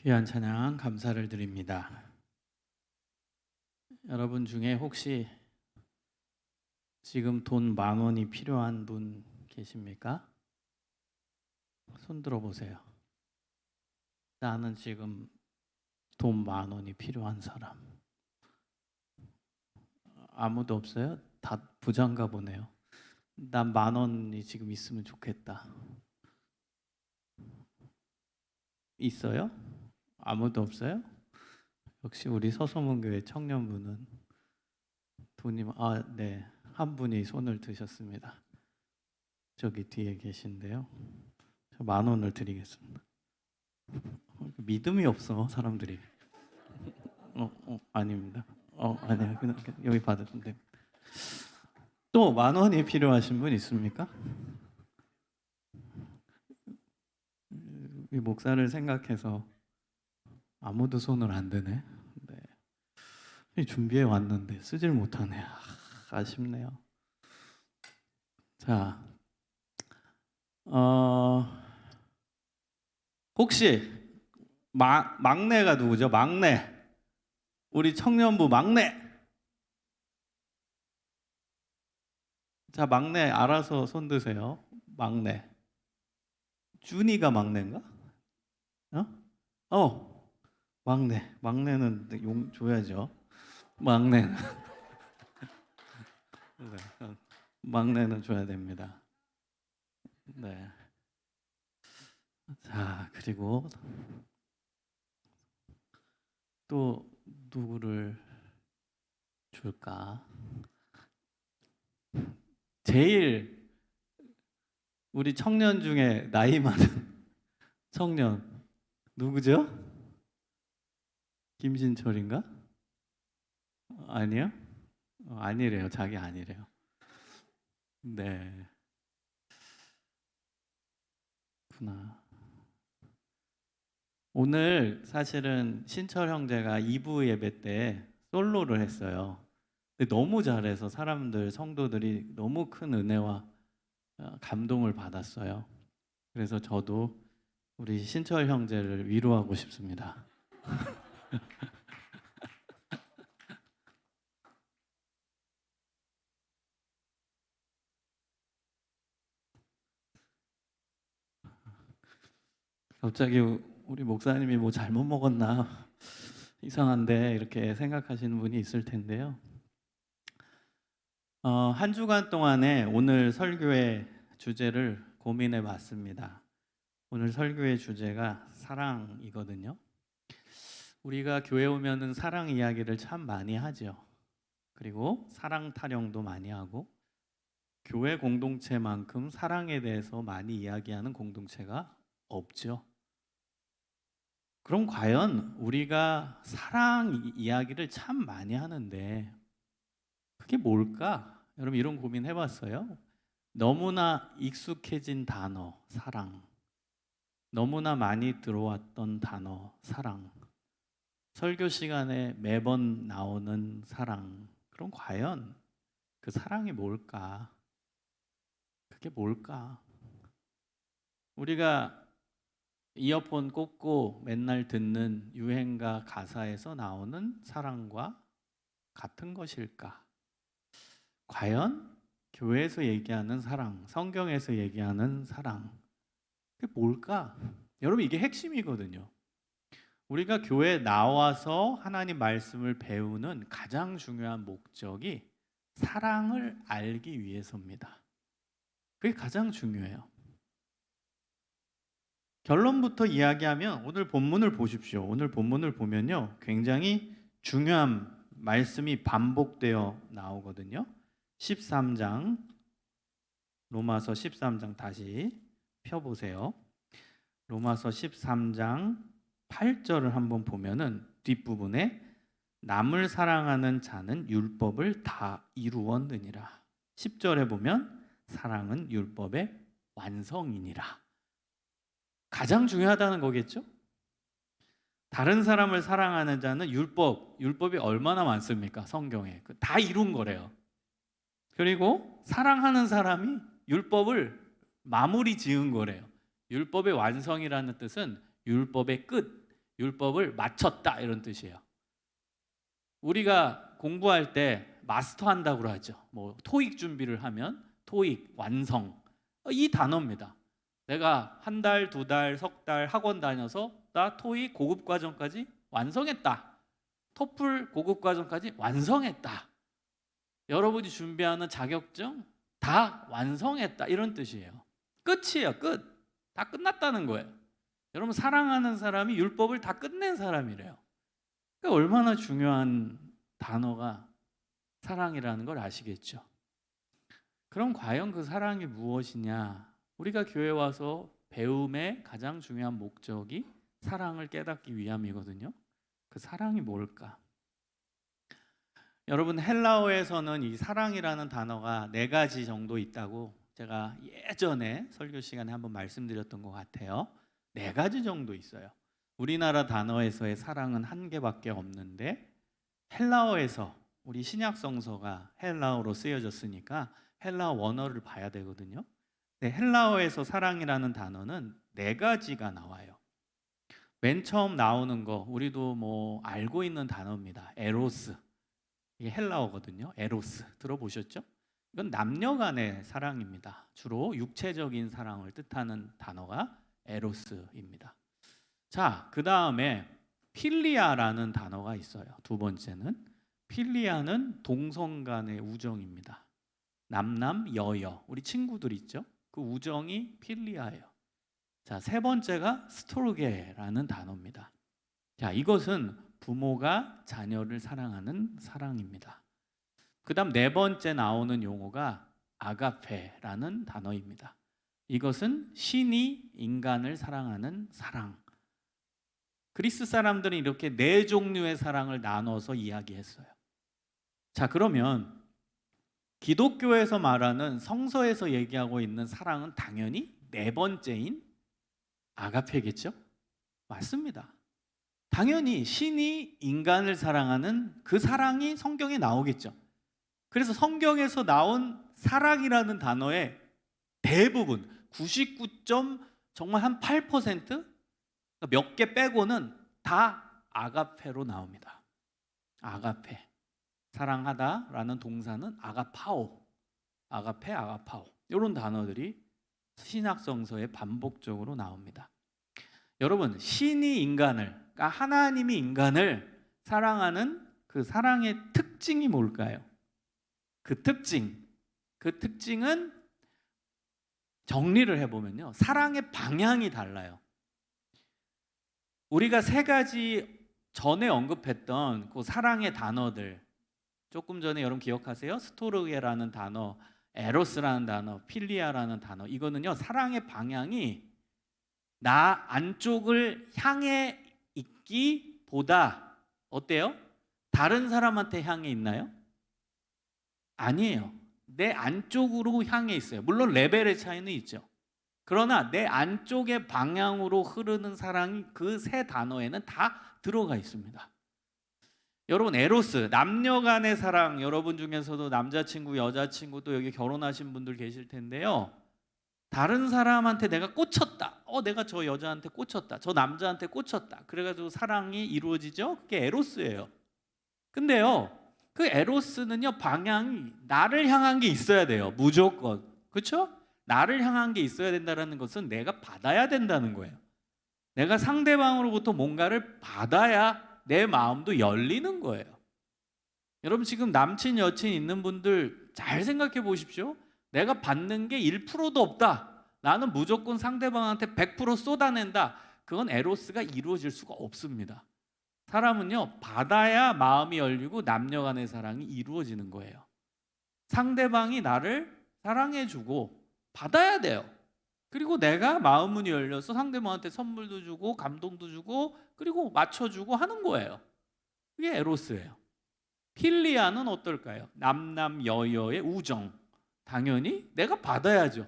귀한 찬양 감사를 드립니다. 여러분 중에 혹시 지금 돈 10,000원이 필요한 분 계십니까? 손 들어 보세요. 나는 지금 돈 10,000원이 필요한 사람. 아무도 없어요? 다 부자인가 보네요. 난 10,000원이 지금 있으면 좋겠다. 있어요? 아무도 없어요? 역시 우리 서소문교회 청년부는 돈이 네. 한 분이 손을 드셨습니다. 저기 뒤에 계신데요. 저 10,000원을 드리겠습니다. 믿음이 없어 사람들이. 아닙니다. 아니야. 그냥 여기 받으면 됩니다. 또 10,000원이 필요하신 분 있습니까? 이 목사를 생각해서 아무도 손을 안 드네. 네. 준비해 왔는데 쓰질 못하네. 아쉽네요. 자, 혹시 막내가 누구죠? 막내. 우리 청년부 막내. 자, 막내 알아서 손 드세요. 막내. 준이가 막내인가? 막내. 막내는 용 줘야죠. 막내는. 네, 막내는 줘야 됩니다. 네. 자, 그리고 또 누구를 줄까? 제일 우리 청년 중에 나이 많은 청년 누구죠? 김진철인가? 아니요? 아니래요. 자기 아니래요. 네. 구나. 오늘 사실은 신철 형제가 2부 예배 때 솔로를 했어요. 근데 너무 잘해서 사람들, 성도들이 너무 큰 은혜와 감동을 받았어요. 그래서 저도 우리 신철 형제를 위로하고 싶습니다. 갑자기 우리 목사님이 뭐 잘못 먹었나 이상한데 이렇게 생각하시는 분이 있을 텐데요. 한 주간 동안에 오늘 설교의 주제를 고민해 봤습니다. 오늘 설교의 주제가 사랑이거든요. 우리가 교회 오면은 사랑 이야기를 참 많이 하죠. 그리고 사랑 타령도 많이 하고 교회 공동체만큼 사랑에 대해서 많이 이야기하는 공동체가 없죠. 그럼 과연 우리가 사랑 이야기를 참 많이 하는데 그게 뭘까? 여러분 이런 고민 해봤어요? 너무나 익숙해진 단어 사랑, 너무나 많이 들어왔던 단어 사랑, 설교 시간에 매번 나오는 사랑. 그럼 과연 그 사랑이 뭘까? 그게 뭘까? 우리가 이어폰 꽂고 맨날 듣는 유행가 가사에서 나오는 사랑과 같은 것일까? 과연 교회에서 얘기하는 사랑, 성경에서 얘기하는 사랑, 그게 뭘까? 여러분 이게 핵심이거든요. 우리가 교회에 나와서 하나님 말씀을 배우는 가장 중요한 목적이 사랑을 알기 위해서입니다. 그게 가장 중요해요. 결론부터 이야기하면 오늘 본문을 보십시오. 오늘 본문을 보면요. 굉장히 중요한 말씀이 반복되어 나오거든요. 13장, 로마서 13장 다시 펴보세요. 로마서 13장 8절을 한번 보면은 뒷부분에 남을 사랑하는 자는 율법을 다 이루었느니라. 10절에 보면 사랑은 율법의 완성이니라. 가장 중요하다는 거겠죠? 다른 사람을 사랑하는 자는 율법이 얼마나 많습니까? 성경에. 다 이룬 거래요. 그리고 사랑하는 사람이 율법을 마무리 지은 거래요. 율법의 완성이라는 뜻은 율법의 끝, 율법을 마쳤다 이런 뜻이에요. 우리가 공부할 때 마스터한다고 하죠. 뭐 토익 준비를 하면 토익 완성, 이 단어입니다. 내가 한 달, 두 달, 석 달 학원 다녀서 나 토익 고급 과정까지 완성했다. 토플 고급 과정까지 완성했다. 여러분이 준비하는 자격증 다 완성했다 이런 뜻이에요. 끝이에요. 끝. 다 끝났다는 거예요. 여러분, 사랑하는 사람이 율법을 다 끝낸 사람이래요. 그러니까 얼마나 중요한 단어가 사랑이라는 걸 아시겠죠? 그럼 과연 그 사랑이 무엇이냐? 우리가 교회 와서 배움의 가장 중요한 목적이 사랑을 깨닫기 위함이거든요. 그 사랑이 뭘까? 여러분, 헬라어에서는 이 사랑이라는 단어가 4가지 정도 있다고 제가 예전에 설교 시간에 한번 말씀드렸던 것 같아요. 4가지 정도 있어요. 우리나라 단어에서의 사랑은 1개밖에 없는데 헬라어에서 우리 신약 성서가 헬라어로 쓰여졌으니까 헬라어 원어를 봐야 되거든요. 근데 헬라어에서 사랑이라는 단어는 4가지가 나와요. 맨 처음 나오는 거 우리도 뭐 알고 있는 단어입니다. 에로스. 이게 헬라어거든요. 에로스 들어보셨죠? 이건 남녀 간의 사랑입니다. 주로 육체적인 사랑을 뜻하는 단어가 에로스입니다. 자, 그 다음에 필리아라는 단어가 있어요. 2번째는 필리아는 동성 간의 우정입니다. 남남 여여, 우리 친구들 있죠? 그 우정이 필리아예요. 자, 3번째가 스토르게라는 단어입니다. 자, 이것은 부모가 자녀를 사랑하는 사랑입니다. 그 다음 4번째 나오는 용어가 아가페라는 단어입니다. 이것은 신이 인간을 사랑하는 사랑. 그리스 사람들은 이렇게 4종류의 사랑을 나눠서 이야기했어요. 자, 그러면 기독교에서 말하는 성서에서 얘기하고 있는 사랑은 당연히 4번째인 아가페겠죠? 맞습니다. 당연히 신이 인간을 사랑하는 그 사랑이 성경에 나오겠죠. 그래서 성경에서 나온 사랑이라는 단어의 대부분 99. 정말 한 8%, 몇 개 빼고는 다 아가페로 나옵니다. 아가페, 사랑하다라는 동사는 아가파오, 아가페, 아가파오, 이런 단어들이 신약 성서에 반복적으로 나옵니다. 여러분, 신이 인간을, 그러니까 하나님이 인간을 사랑하는 그 사랑의 특징이 뭘까요? 그 특징은 정리를 해보면요, 사랑의 방향이 달라요. 우리가 3가지 전에 언급했던 그 사랑의 단어들, 조금 전에 여러분 기억하세요? 스토르게라는 단어, 에로스라는 단어, 필리아라는 단어, 이거는요, 사랑의 방향이 나 안쪽을 향해 있기보다 어때요? 다른 사람한테 향해 있나요? 아니에요. 내 안쪽으로 향해 있어요. 물론 레벨의 차이는 있죠. 그러나 내 안쪽의 방향으로 흐르는 사랑이 그 3 단어에는 다 들어가 있습니다. 여러분, 에로스, 남녀 간의 사랑, 여러분 중에서도 남자친구, 여자친구, 또 여기 결혼하신 분들 계실 텐데요, 다른 사람한테 내가 꽂혔다. 내가 저 여자한테 꽂혔다. 저 남자한테 꽂혔다. 그래가지고 사랑이 이루어지죠. 그게 에로스예요. 근데요, 그 에로스는요, 방향이 나를 향한 게 있어야 돼요. 무조건. 그렇죠? 나를 향한 게 있어야 된다는 것은 내가 받아야 된다는 거예요. 내가 상대방으로부터 뭔가를 받아야 내 마음도 열리는 거예요. 여러분, 지금 남친, 여친 있는 분들 잘 생각해 보십시오. 내가 받는 게 1%도 없다. 나는 무조건 상대방한테 100% 쏟아낸다. 그건 에로스가 이루어질 수가 없습니다. 사람은요, 받아야 마음이 열리고 남녀 간의 사랑이 이루어지는 거예요. 상대방이 나를 사랑해주고 받아야 돼요. 그리고 내가 마음문이 열려서 상대방한테 선물도 주고 감동도 주고 그리고 맞춰주고 하는 거예요. 그게 에로스예요. 필리아는 어떨까요? 남남 여여의 우정. 당연히 내가 받아야죠.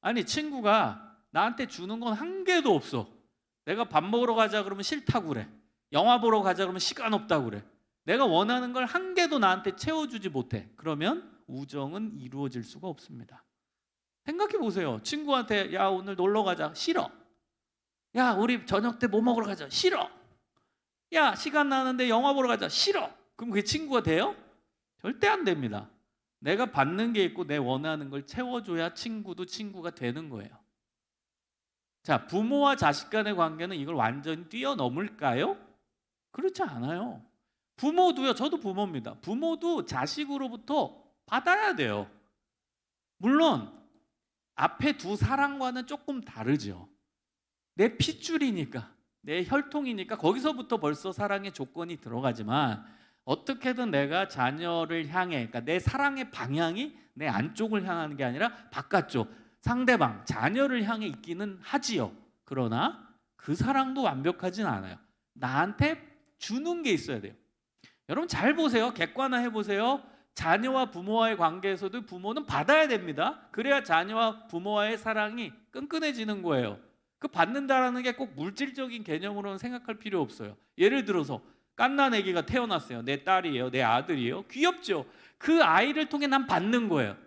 아니, 친구가 나한테 주는 건 한 개도 없어. 내가 밥 먹으러 가자 그러면 싫다고 그래. 영화 보러 가자 그러면 시간 없다고 그래. 내가 원하는 걸 한 개도 나한테 채워주지 못해. 그러면 우정은 이루어질 수가 없습니다. 생각해 보세요. 친구한테 야, 오늘 놀러 가자. 싫어. 야, 우리 저녁 때 뭐 먹으러 가자. 싫어. 야, 시간 나는데 영화 보러 가자. 싫어. 그럼 그게 친구가 돼요? 절대 안 됩니다. 내가 받는 게 있고 내 원하는 걸 채워줘야 친구도 친구가 되는 거예요. 자, 부모와 자식 간의 관계는 이걸 완전히 뛰어넘을까요? 그렇지 않아요. 부모도요, 저도 부모입니다. 부모도 자식으로부터 받아야 돼요. 물론 앞에 두 사랑과는 조금 다르죠. 내 핏줄이니까, 내 혈통이니까 거기서부터 벌써 사랑의 조건이 들어가지만, 어떻게든 내가 자녀를 향해, 그러니까 내 사랑의 방향이 내 안쪽을 향하는 게 아니라 바깥쪽, 상대방, 자녀를 향해 있기는 하지요. 그러나 그 사랑도 완벽하진 않아요. 나한테 주는 게 있어야 돼요. 여러분 잘 보세요. 객관화해 보세요. 자녀와 부모와의 관계에서도 부모는 받아야 됩니다. 그래야 자녀와 부모와의 사랑이 끈끈해지는 거예요. 그 받는다라는 게 꼭 물질적인 개념으로는 생각할 필요 없어요. 예를 들어서 갓난 아기가 태어났어요. 내 딸이에요, 내 아들이에요. 귀엽죠? 그 아이를 통해 난 받는 거예요.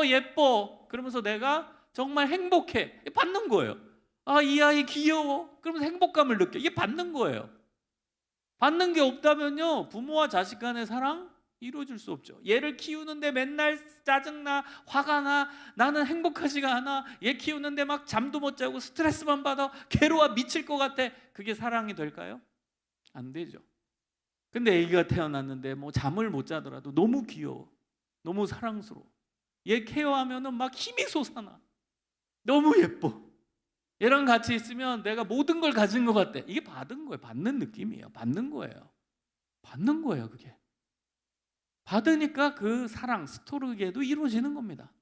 예뻐. 그러면서 내가 정말 행복해. 받는 거예요. 이 아이 귀여워. 그러면서 행복감을 느껴. 이게 받는 거예요. 받는 게 없다면요, 부모와 자식 간의 사랑 이루어질 수 없죠. 얘를 키우는데 맨날 짜증나, 화가 나, 나는 행복하지가 않아. 얘 키우는데 막 잠도 못 자고 스트레스만 받아, 괴로워 미칠 것 같아. 그게 사랑이 될까요? 안 되죠. 근데 아기가 태어났는데 뭐 잠을 못 자더라도 너무 귀여워, 너무 사랑스러워. 얘 케어하면은 막 힘이 솟아나. 너무 예뻐. 얘랑 같이 있으면 내가 모든 걸 가진 것 같아. 이게 받은 거예요. 받는 느낌이에요. 받는 거예요. 받는 거예요. 그게 받으니까 그 사랑, 스토르게도 이루어지는 겁니다.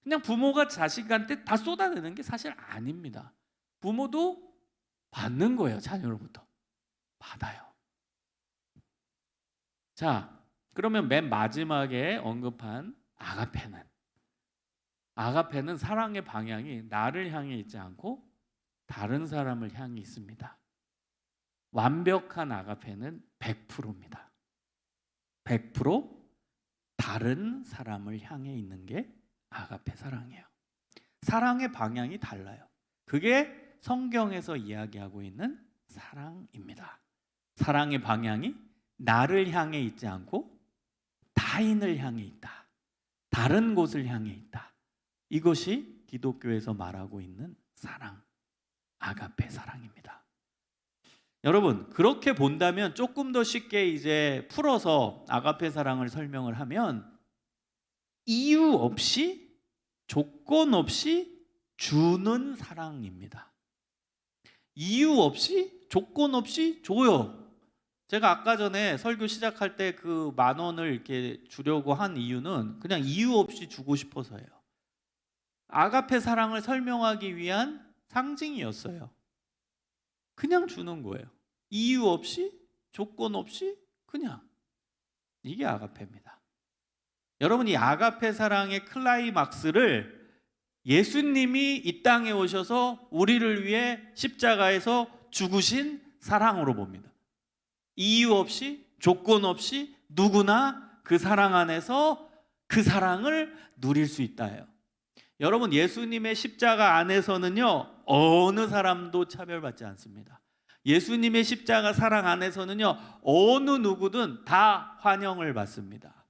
그냥 부모가 자식한테 다 쏟아내는 게 사실 아닙니다. 부모도 받는 거예요. 자녀로부터 받아요. 자, 그러면 맨 마지막에 언급한 아가페는 사랑의 방향이 나를 향해 있지 않고 다른 사람을 향해 있습니다. 완벽한 아가페는 100%입니다. 100% 다른 사람을 향해 있는 게 아가페 사랑이에요. 사랑의 방향이 달라요. 그게 성경에서 이야기하고 있는 사랑입니다. 사랑의 방향이 나를 향해 있지 않고 타인을 향해 있다. 다른 곳을 향해 있다. 이것이 기독교에서 말하고 있는 사랑, 아가페 사랑입니다. 여러분, 그렇게 본다면 조금 더 쉽게 이제 풀어서 아가페 사랑을 설명을 하면, 이유 없이, 조건 없이 주는 사랑입니다. 이유 없이, 조건 없이 줘요. 제가 아까 전에 설교 시작할 때 그 10,000원을 이렇게 주려고 한 이유는 그냥 이유 없이 주고 싶어서예요. 아가페 사랑을 설명하기 위한 상징이었어요. 그냥 주는 거예요. 이유 없이, 조건 없이 그냥. 이게 아가페입니다. 여러분, 이 아가페 사랑의 클라이막스를 예수님이 이 땅에 오셔서 우리를 위해 십자가에서 죽으신 사랑으로 봅니다. 이유 없이, 조건 없이 누구나 그 사랑 안에서 그 사랑을 누릴 수 있다예요. 여러분, 예수님의 십자가 안에서는요, 어느 사람도 차별받지 않습니다. 예수님의 십자가 사랑 안에서는요, 어느 누구든 다 환영을 받습니다.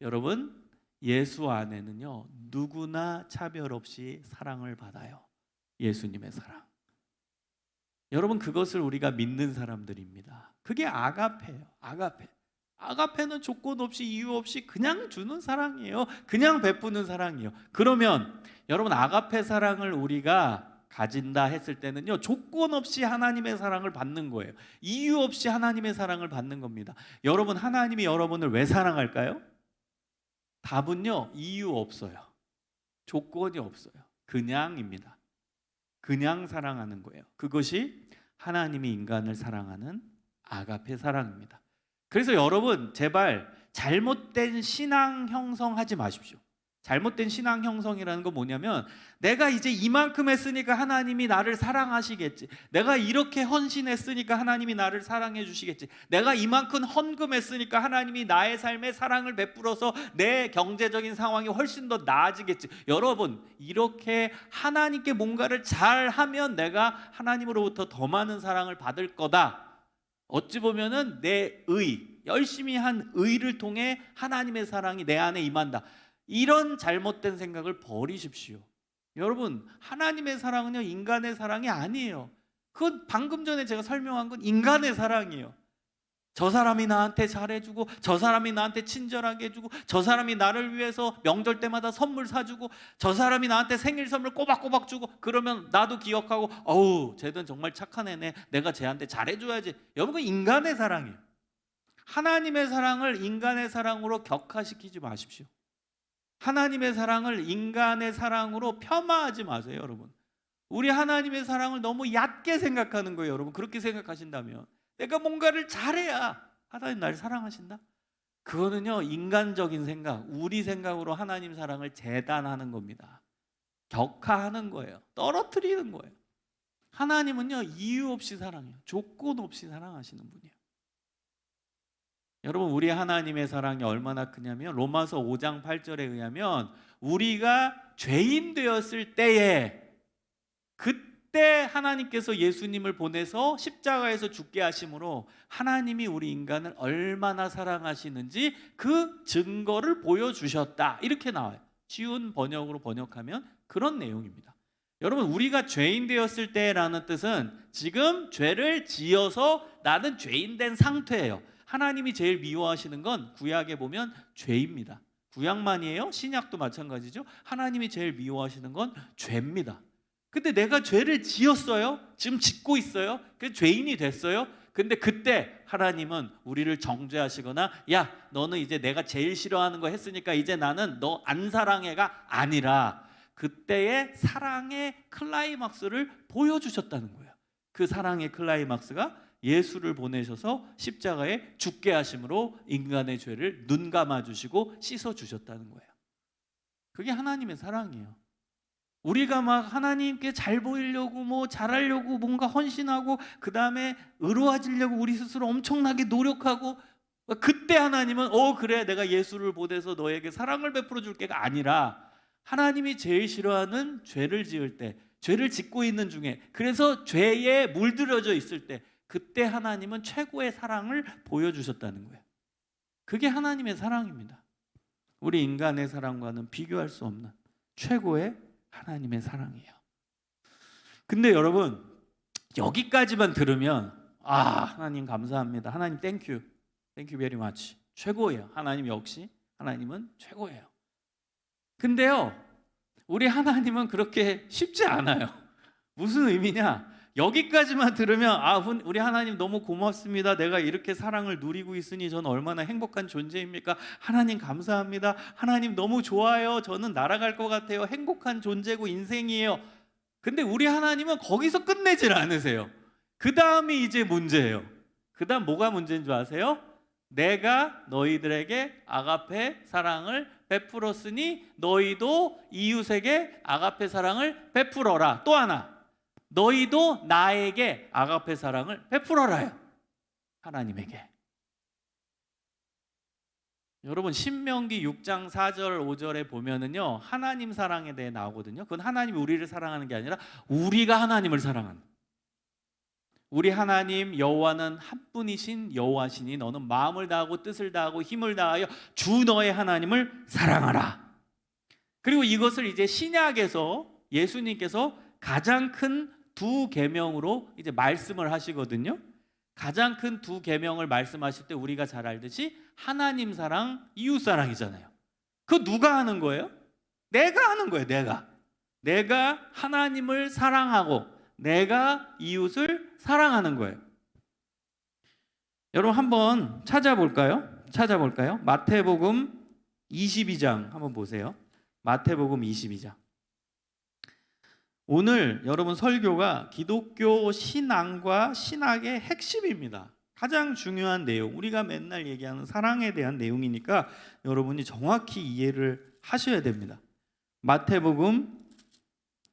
여러분, 예수 안에는요, 누구나 차별 없이 사랑을 받아요. 예수님의 사랑. 여러분, 그것을 우리가 믿는 사람들입니다. 그게 아가페예요. 아가페. 아가페는 조건 없이, 이유 없이 그냥 주는 사랑이에요. 그냥 베푸는 사랑이에요. 그러면 여러분, 아가페 사랑을 우리가 가진다 했을 때는요, 조건 없이 하나님의 사랑을 받는 거예요. 이유 없이 하나님의 사랑을 받는 겁니다. 여러분, 하나님이 여러분을 왜 사랑할까요? 답은요, 이유 없어요. 조건이 없어요. 그냥입니다. 그냥 사랑하는 거예요. 그것이 하나님이 인간을 사랑하는 아가페 사랑입니다. 그래서 여러분, 제발 잘못된 신앙 형성하지 마십시오. 잘못된 신앙 형성이라는 건 뭐냐면, 내가 이제 이만큼 했으니까 하나님이 나를 사랑하시겠지, 내가 이렇게 헌신했으니까 하나님이 나를 사랑해 주시겠지, 내가 이만큼 헌금했으니까 하나님이 나의 삶에 사랑을 베풀어서 내 경제적인 상황이 훨씬 더 나아지겠지. 여러분, 이렇게 하나님께 뭔가를 잘하면 내가 하나님으로부터 더 많은 사랑을 받을 거다, 어찌 보면은 내 열심히 한 의를 통해 하나님의 사랑이 내 안에 임한다. 이런 잘못된 생각을 버리십시오. 여러분, 하나님의 사랑은요, 인간의 사랑이 아니에요. 그건 방금 전에 제가 설명한 건 인간의 사랑이에요. 저 사람이 나한테 잘해주고, 저 사람이 나한테 친절하게 해주고, 저 사람이 나를 위해서 명절 때마다 선물 사주고, 저 사람이 나한테 생일 선물 꼬박꼬박 주고, 그러면 나도 기억하고, 어우, 쟤는 정말 착한 애네, 내가 쟤한테 잘해줘야지. 여러분, 그건 인간의 사랑이에요. 하나님의 사랑을 인간의 사랑으로 격화시키지 마십시오. 하나님의 사랑을 인간의 사랑으로 폄하하지 마세요, 여러분. 우리 하나님의 사랑을 너무 얕게 생각하는 거예요, 여러분. 그렇게 생각하신다면 내가 뭔가를 잘해야 하나님 나를 사랑하신다? 그거는요, 인간적인 생각, 우리 생각으로 하나님 사랑을 재단하는 겁니다. 격하하는 거예요. 떨어뜨리는 거예요. 하나님은요, 이유 없이 사랑해요. 조건 없이 사랑하시는 분이에요. 여러분, 우리 하나님의 사랑이 얼마나 크냐면 로마서 5장 8절에 의하면 우리가 죄인 되었을 때에, 그때 하나님께서 예수님을 보내서 십자가에서 죽게 하심으로 하나님이 우리 인간을 얼마나 사랑하시는지 그 증거를 보여주셨다. 이렇게 나와요. 쉬운 번역으로 번역하면 그런 내용입니다. 여러분, 우리가 죄인 되었을 때라는 뜻은 지금 죄를 지어서 나는 죄인 된 상태예요. 하나님이 제일 미워하시는 건 구약에 보면 죄입니다. 구약만이에요? 신약도 마찬가지죠. 하나님이 제일 미워하시는 건 죄입니다. 근데 내가 죄를 지었어요. 지금 짓고 있어요. 그래서 죄인이 됐어요. 근데 그때 하나님은 우리를 정죄하시거나, 야, 너는 이제 내가 제일 싫어하는 거 했으니까 이제 나는 너 안 사랑해가 아니라, 그때의 사랑의 클라이막스를 보여주셨다는 거예요. 그 사랑의 클라이막스가 예수를 보내셔서 십자가에 죽게 하심으로 인간의 죄를 눈 감아주시고 씻어주셨다는 거예요. 그게 하나님의 사랑이에요. 우리가 막 하나님께 잘 보이려고 뭐 잘하려고 뭔가 헌신하고 그 다음에 의로워지려고 우리 스스로 엄청나게 노력하고, 그때 하나님은 그래, 내가 예수를 보내서 너에게 사랑을 베풀어 줄게가 아니라, 하나님이 제일 싫어하는 죄를 지을 때, 죄를 짓고 있는 중에, 그래서 죄에 물들여져 있을 때, 그때 하나님은 최고의 사랑을 보여주셨다는 거예요. 그게 하나님의 사랑입니다. 우리 인간의 사랑과는 비교할 수 없는 최고의 하나님의 사랑이에요. 근데 여러분, 여기까지만 들으면 하나님 감사합니다, 하나님 땡큐 베리 마치, 최고예요. 하나님 역시 하나님은 최고예요. 근데요, 우리 하나님은 그렇게 쉽지 않아요. 무슨 의미냐? 여기까지만 들으면 우리 하나님 너무 고맙습니다, 내가 이렇게 사랑을 누리고 있으니 저는 얼마나 행복한 존재입니까? 하나님 감사합니다, 하나님 너무 좋아요, 저는 날아갈 것 같아요, 행복한 존재고 인생이에요. 근데 우리 하나님은 거기서 끝내질 않으세요. 그 다음이 이제 문제예요. 그 다음 뭐가 문제인 줄 아세요? 내가 너희들에게 아가페 사랑을 베풀었으니 너희도 이웃에게 아가페 사랑을 베풀어라. 또 하나, 너희도 나에게 아가페 사랑을 베풀어라요. 하나님에게. 여러분, 신명기 6장 4절 5절에 보면은요, 하나님 사랑에 대해 나오거든요. 그건 하나님이 우리를 사랑하는 게 아니라 우리가 하나님을 사랑하는. 우리 하나님 여호와는 한 분이신 여호와시니 너는 마음을 다하고 뜻을 다하고 힘을 다하여 주 너의 하나님을 사랑하라. 그리고 이것을 이제 신약에서 예수님께서 가장 큰 두 계명으로 이제 말씀을 하시거든요. 가장 큰 두 계명을 말씀하실 때 우리가 잘 알듯이 하나님 사랑, 이웃 사랑이잖아요. 그거 누가 하는 거예요? 내가 하는 거예요. 내가 하나님을 사랑하고 내가 이웃을 사랑하는 거예요. 여러분, 한번 찾아볼까요? 마태복음 22장 한번 보세요. 마태복음 22장. 오늘 여러분 설교가 기독교 신앙과 신학의 핵심입니다. 가장 중요한 내용, 우리가 맨날 얘기하는 사랑에 대한 내용이니까 여러분이 정확히 이해를 하셔야 됩니다. 마태복음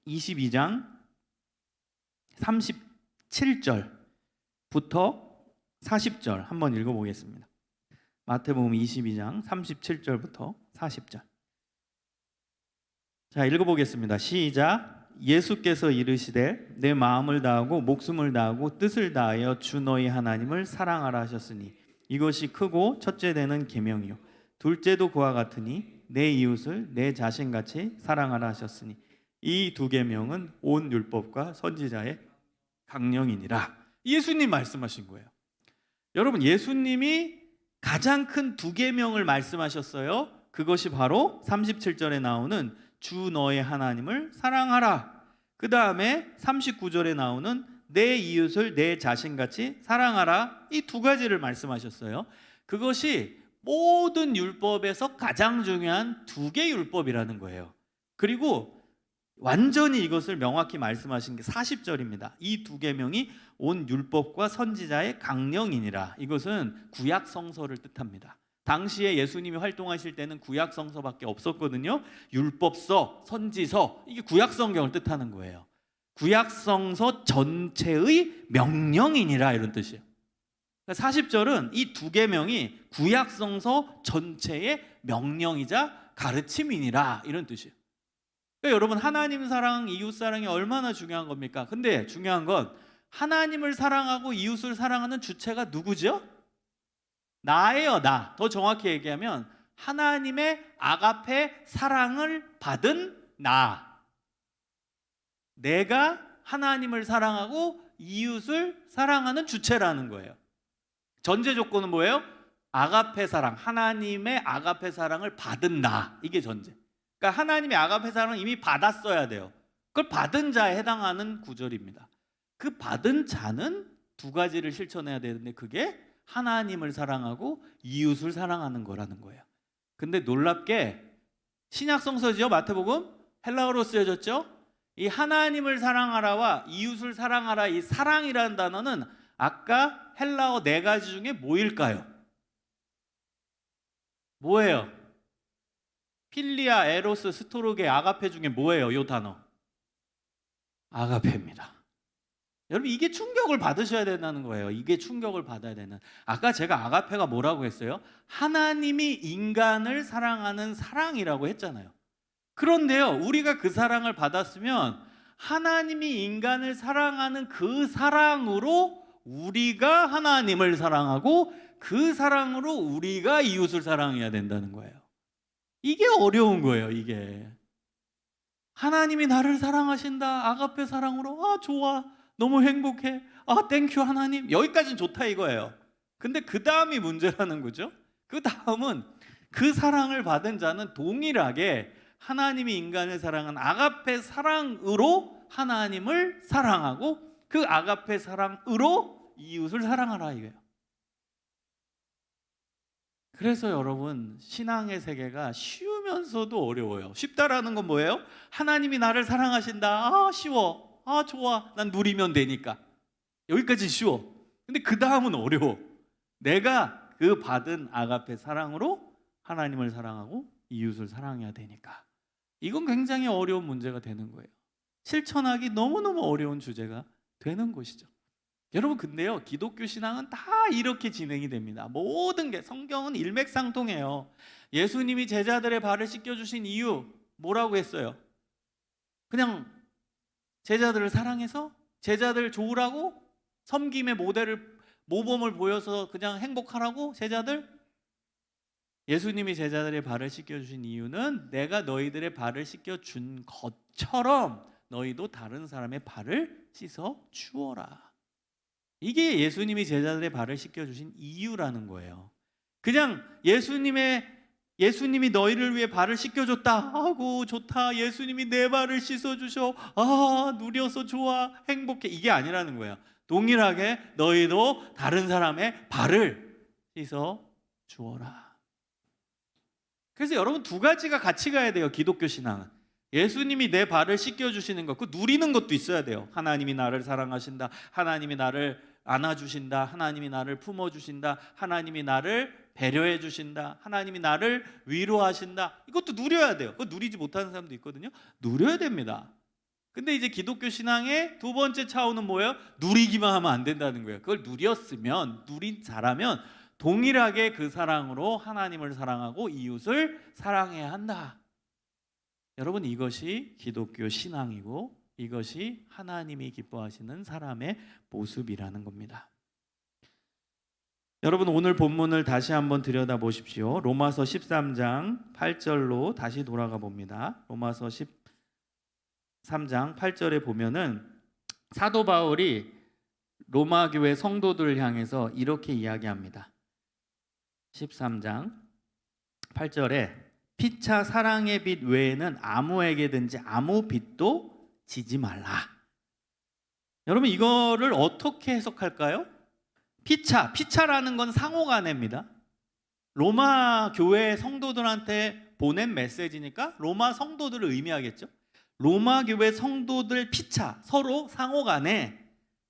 22장 37절부터 40절 한번 읽어보겠습니다. 마태복음 22장 37절부터 40절. 자, 읽어보겠습니다. 시작. 예수께서 이르시되 내 마음을 다하고 목숨을 다하고 뜻을 다하여 주 너희 하나님을 사랑하라 하셨으니 이것이 크고 첫째 되는 계명이요 둘째도 그와 같으니 내 이웃을 내 자신같이 사랑하라 하셨으니 이 두 계명은 온 율법과 선지자의 강령이니라. 예수님 말씀하신 거예요. 여러분, 예수님이 가장 큰 두 계명을 말씀하셨어요. 그것이 바로 37절에 나오는 주 너의 하나님을 사랑하라. 그 다음에 39절에 나오는 내 이웃을 내 자신같이 사랑하라. 이 두 가지를 말씀하셨어요. 그것이 모든 율법에서 가장 중요한 두 개 율법이라는 거예요. 그리고 완전히 이것을 명확히 말씀하신 게 40절입니다. 이 두 계명이 온 율법과 선지자의 강령이니라. 이것은 구약 성서를 뜻합니다. 당시에 예수님이 활동하실 때는 구약 성서밖에 없었거든요. 율법서, 선지서, 이게 구약 성경을 뜻하는 거예요. 구약 성서 전체의 명령이니라 이런 뜻이에요. 40절은 이 두 계명이 구약 성서 전체의 명령이자 가르침이니라 이런 뜻이에요. 그러니까 여러분, 하나님 사랑, 이웃 사랑이 얼마나 중요한 겁니까? 근데 중요한 건 하나님을 사랑하고 이웃을 사랑하는 주체가 누구죠? 나예요, 나. 더 정확히 얘기하면 하나님의 아가페 사랑을 받은 나. 내가 하나님을 사랑하고 이웃을 사랑하는 주체라는 거예요. 전제 조건은 뭐예요? 아가페 사랑, 하나님의 아가페 사랑을 받은 나. 이게 전제. 그러니까 하나님의 아가페 사랑을 이미 받았어야 돼요. 그걸 받은 자에 해당하는 구절입니다. 그 받은 자는 두 가지를 실천해야 되는데 그게 하나님을 사랑하고 이웃을 사랑하는 거라는 거예요. 근데 놀랍게 신약 성서지요, 마태복음 헬라어로 쓰여졌죠. 이 하나님을 사랑하라와 이웃을 사랑하라, 이 사랑이라는 단어는 아까 헬라어 네 가지 중에 뭐일까요? 뭐예요? 필리아, 에로스, 스토르게, 아가페 중에 뭐예요? 이 단어 아가페입니다. 여러분, 이게 충격을 받으셔야 된다는 거예요. 이게 충격을 받아야 되는. 아까 제가 아가페가 뭐라고 했어요? 하나님이 인간을 사랑하는 사랑이라고 했잖아요. 그런데요, 우리가 그 사랑을 받았으면 하나님이 인간을 사랑하는 그 사랑으로 우리가 하나님을 사랑하고 그 사랑으로 우리가 이웃을 사랑해야 된다는 거예요. 이게 어려운 거예요. 이게 하나님이 나를 사랑하신다, 아가페 사랑으로. 아, 좋아, 너무 행복해, 아, 땡큐 하나님. 여기까지는 좋다 이거예요. 근데 그 다음이 문제라는 거죠. 그 다음은 그 사랑을 받은 자는 동일하게 하나님이 인간을 사랑한 아가페 사랑으로 하나님을 사랑하고 그 아가페 사랑으로 이웃을 사랑하라 이거예요. 그래서 여러분, 신앙의 세계가 쉬우면서도 어려워요. 쉽다라는 건 뭐예요? 하나님이 나를 사랑하신다. 아, 쉬워. 아, 좋아. 난 누리면 되니까. 여기까지 쉬워. 근데 그 다음은 어려워. 내가 그 받은 아가페 사랑으로 하나님을 사랑하고 이웃을 사랑해야 되니까. 이건 굉장히 어려운 문제가 되는 거예요. 실천하기 너무너무 어려운 주제가 되는 것이죠. 여러분, 근데요, 기독교 신앙은 다 이렇게 진행이 됩니다. 모든 게, 성경은 일맥상통해요. 예수님이 제자들의 발을 씻겨주신 이유 뭐라고 했어요? 그냥 제자들을 사랑해서 제자들 좋으라고, 섬김의 모범을 보여서 그냥 행복하라고 제자들? 예수님이 제자들의 발을 씻겨주신 이유는 내가 너희들의 발을 씻겨준 것처럼 너희도 다른 사람의 발을 씻어 주어라. 이게 예수님이 제자들의 발을 씻겨주신 이유라는 거예요. 그냥 예수님이 너희를 위해 발을 씻겨줬다, 아이고 좋다, 예수님이 내 발을 씻어주셔, 아 누려서 좋아, 행복해, 이게 아니라는 거예요. 동일하게 너희도 다른 사람의 발을 씻어 주어라. 그래서 여러분, 두 가지가 같이 가야 돼요. 기독교 신앙은 예수님이 내 발을 씻겨주시는 것, 그 누리는 것도 있어야 돼요. 하나님이 나를 사랑하신다, 하나님이 나를 안아주신다, 하나님이 나를 품어주신다, 하나님이 나를 배려해 주신다, 하나님이 나를 위로하신다. 이것도 누려야 돼요. 그거 누리지 못하는 사람도 있거든요. 누려야 됩니다. 근데 이제 기독교 신앙의 두 번째 차원은 뭐예요? 누리기만 하면 안 된다는 거예요. 그걸 누렸으면, 잘하면 동일하게 그 사랑으로 하나님을 사랑하고 이웃을 사랑해야 한다. 여러분, 이것이 기독교 신앙이고 이것이 하나님이 기뻐하시는 사람의 모습이라는 겁니다. 여러분, 오늘 본문을 다시 한번 들여다보십시오. 로마서 13장 8절로 다시 돌아가 봅니다. 로마서 13장 8절에 보면은 사도 바울이 로마 교회 성도들을 향해서 이렇게 이야기합니다. 13장 8절에 피차 사랑의 빛 외에는 아무에게든지 아무 빚도 지지 말라. 여러분, 이거를 어떻게 해석할까요? 피차라는 건 상호간해입니다. 로마 교회 성도들한테 보낸 메시지니까 로마 성도들을 의미하겠죠. 로마 교회 성도들 피차, 서로 상호간에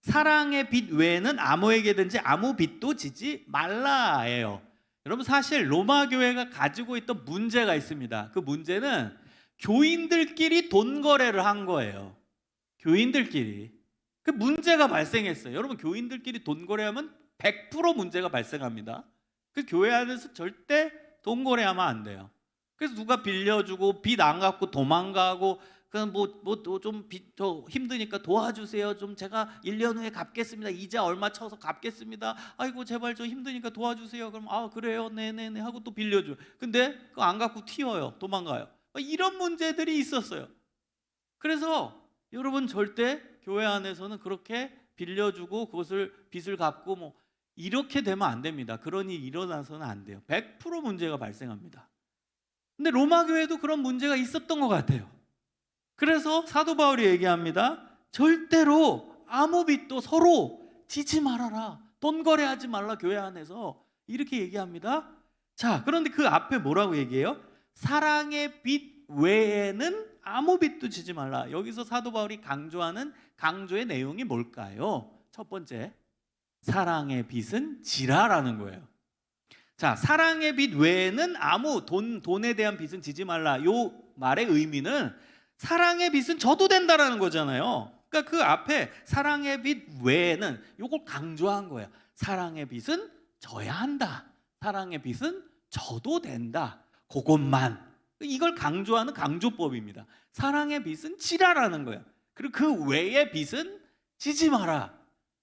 사랑의 빛 외에는 아무에게든지 아무 빚도 지지 말라예요. 여러분, 사실 로마 교회가 가지고 있던 문제가 있습니다. 그 문제는 교인들끼리 돈 거래를 한 거예요. 교인들끼리. 그 문제가 발생했어요. 여러분, 교인들끼리 돈 거래하면 100% 문제가 발생합니다. 그 교회 안에서 절대 돈 거래하면 안 돼요. 그래서 누가 빌려주고 빚 안 갚고 도망가고 그냥 좀 빚 더 힘드니까 도와주세요. 좀 제가 1년 후에 갚겠습니다. 이자 얼마 쳐서 갚겠습니다. 아이고 제발 좀 힘드니까 도와주세요. 그럼 아 그래요, 네네네 하고 또 빌려줘. 근데 그거 안 갚고 튀어요, 도망가요. 이런 문제들이 있었어요. 그래서 여러분, 절대 교회 안에서는 그렇게 빌려주고 그것을 빚을 갚고 뭐 이렇게 되면 안 됩니다. 그런 일이 일어나서는 안 돼요. 100% 문제가 발생합니다. 근데 로마 교회도 그런 문제가 있었던 것 같아요. 그래서 사도 바울이 얘기합니다. 절대로 아무 빚도 서로 지지 말아라. 돈 거래하지 말라, 교회 안에서. 이렇게 얘기합니다. 자, 그런데 그 앞에 뭐라고 얘기해요? 사랑의 빚 외에는 아무 빚도 지지 말라. 여기서 사도 바울이 강조하는 강조의 내용이 뭘까요? 첫 번째, 사랑의 빚은 지라라는 거예요. 자, 사랑의 빚 외에는 아무 돈에 대한 빚은 지지 말라. 요 말의 의미는 사랑의 빚은 져도 된다라는 거잖아요. 그러니까 그 앞에 사랑의 빚 외에는 요걸 강조한 거예요. 사랑의 빚은 져야 한다. 사랑의 빚은 져도 된다. 그것만. 이걸 강조하는 강조법입니다. 사랑의 빚은 지라라는 거예요. 그리고 그 외의 빚은 지지 마라.